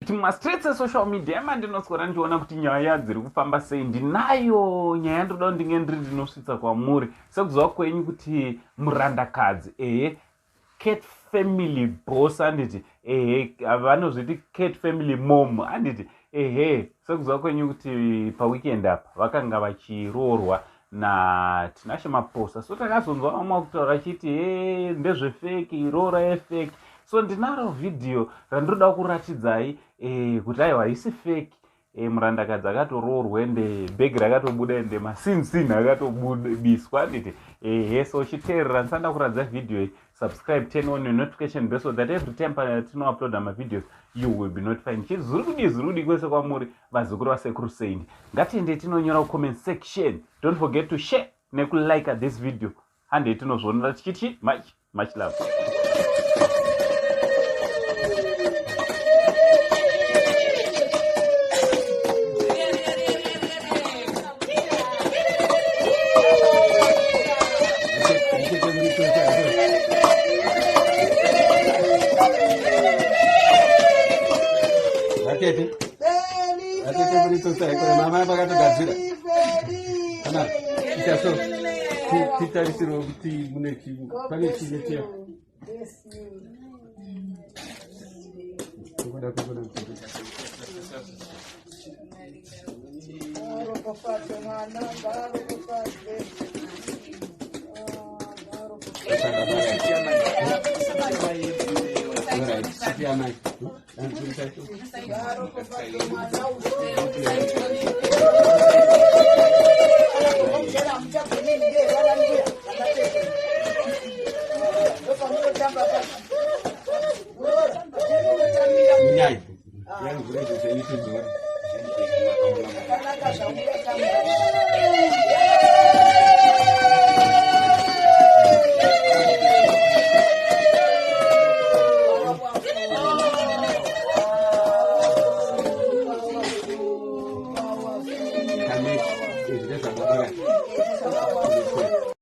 Streets social media mandinoswera ndichiona kuti nyaya dziri kufamba sei. Ndinayo nyaya ndoda ndinge ndiri ndinosvitsa kwamuri sekuziva kwenyu kuti murandakadzi Cat family boss anditi vanozviti Cat family mom anditi sekuziva kwenyu kuti paweekend apa vakanga vachiroorwa naTinashe Maphosa. So takazonzwa vamwe kutaura achiti ndezvefeki, Roora yefeki. So ndinaro video randoda kuratidzai kuti aiwa haisi fake. Murandakadzi akatoroorwa ende bhegi rakatobuda ende masinsin akatobudiswa nditi so chiteerera ndisanda kuradza video iyi. Subscribe, turn on your notification bell so that every time tinouploada mavideos you will be notified. Zvirikudi kwese kwamuri vazukuru vasekuru Saindi. Ngatiende tinonyora comment section. Don't forget to share nekulike this video. Hande tinozvionera tichiti much love. Atete bonito sai con mamma pagato gazzira. Ana, ikaso. Titarisiro ti muneki. Pane chigetia. Kokoda. It's